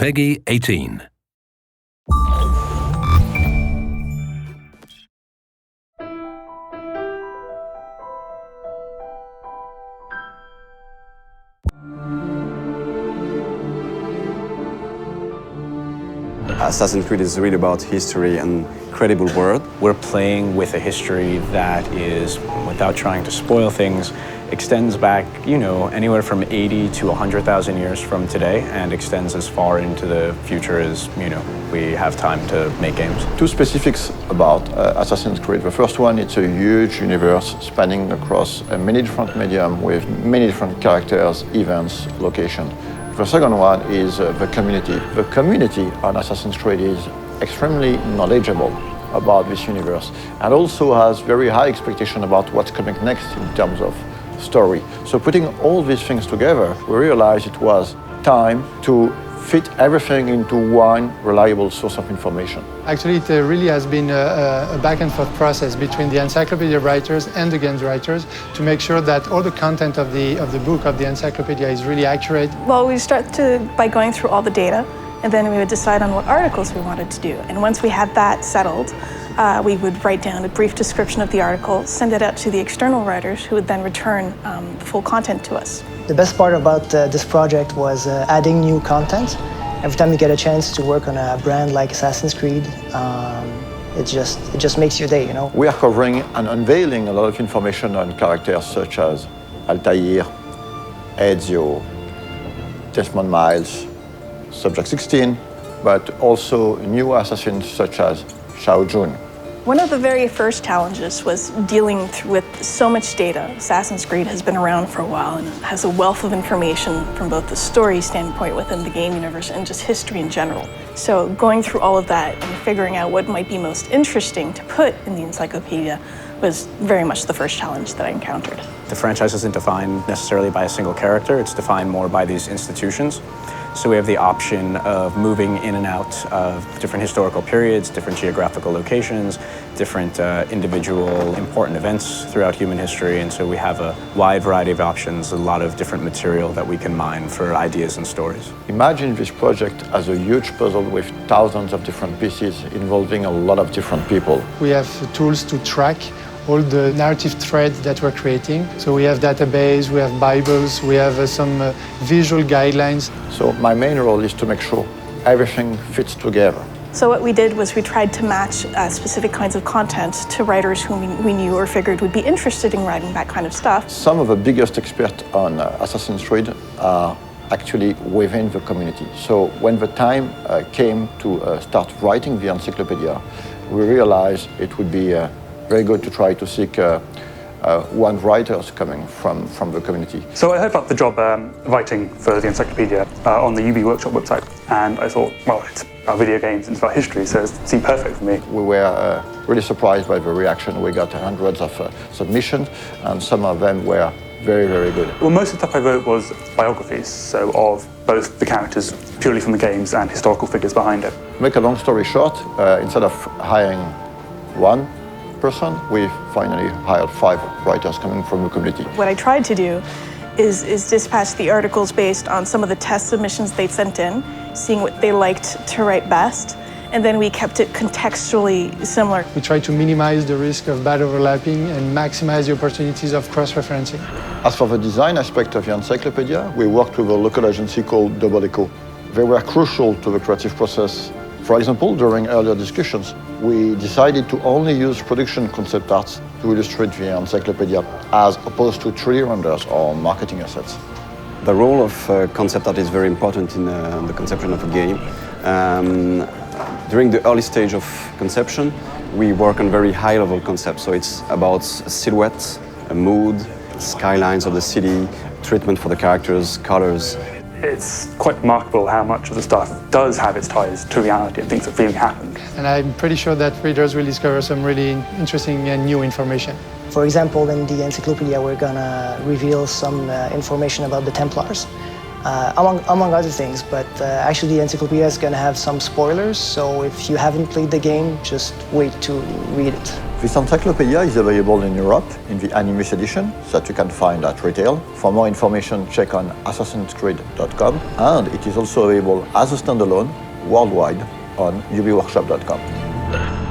Peggy 18. Assassin's Creed is really about history and credible world. We're playing with a history that is, without trying to spoil things, extends back, anywhere from 80 to 100,000 years from today and extends as far into the future as, we have time to make games. Two specifics about Assassin's Creed. The first one, it's a huge universe spanning across many different mediums with many different characters, events, locations. The second one is the community. The community on Assassin's Creed is extremely knowledgeable about this universe and also has very high expectation about what's coming next in terms of story. So putting all these things together, we realized it was time to fit everything into one reliable source of information. Actually, it really has been a back and forth process between the Encyclopedia writers and the games writers to make sure that all the content of the book, of the Encyclopedia, is really accurate. Well, we start by going through all the data, and then we would decide on what articles we wanted to do. And once we had that settled, we would write down a brief description of the article, send it out to the external writers, who would then return the full content to us. The best part about this project was adding new content. Every time you get a chance to work on a brand like Assassin's Creed, it just makes your day, We are covering and unveiling a lot of information on characters such as Altair, Ezio, Desmond Miles, Subject 16, but also new assassins such as Shao Jun. One of the very first challenges was dealing with so much data. Assassin's Creed has been around for a while and has a wealth of information from both the story standpoint within the game universe and just history in general. So going through all of that and figuring out what might be most interesting to put in the encyclopedia was very much the first challenge that I encountered. The franchise isn't defined necessarily by a single character, it's defined more by these institutions. So we have the option of moving in and out of different historical periods, different geographical locations, different individual important events throughout human history. And so we have a wide variety of options, a lot of different material that we can mine for ideas and stories. Imagine this project as a huge puzzle with thousands of different pieces involving a lot of different people. We have tools to track all the narrative threads that we're creating. So we have database, we have Bibles, we have some visual guidelines. So my main role is to make sure everything fits together. So what we did was we tried to match specific kinds of content to writers whom we knew or figured would be interested in writing that kind of stuff. Some of the biggest experts on Assassin's Creed are actually within the community. So when the time came to start writing the encyclopedia, we realized it would be very good to try to seek one writers coming from the community. So I heard about the job writing for the Encyclopedia on the UB Workshop website, and I thought, well, it's about video games and it's about history, so it seemed perfect for me. We were really surprised by the reaction. We got hundreds of submissions, and some of them were very, very good. Well, most of the stuff I wrote was biographies, so of both the characters purely from the games and historical figures behind it. To make a long story short, instead of hiring one person, we finally hired 5 writers coming from the community. What I tried to do is dispatch the articles based on some of the test submissions they'd sent in, seeing what they liked to write best, and then we kept it contextually similar. We try to minimize the risk of bad overlapping and maximize the opportunities of cross-referencing. As for the design aspect of the encyclopedia, we worked with a local agency called Double Echo. They were crucial to the creative process. For example, during earlier discussions, we decided to only use production concept arts to illustrate the encyclopedia, as opposed to 3D renders or marketing assets. The role of concept art is very important in the conception of a game. During the early stage of conception, we work on very high-level concepts. So it's about silhouette, a mood, skylines of the city, treatment for the characters, colors. It's quite remarkable how much of the stuff does have its ties to reality and things that really happened. And I'm pretty sure that readers will discover some really interesting and new information. For example, in the Encyclopedia, we're gonna reveal some information about the Templars, among other things, but actually the Encyclopedia is gonna have some spoilers, so if you haven't played the game, just wait to read it. This encyclopedia is available in Europe in the Animus edition that you can find at retail. For more information, check on assassinscreed.com, and it is also available as a standalone worldwide on ubworkshop.com.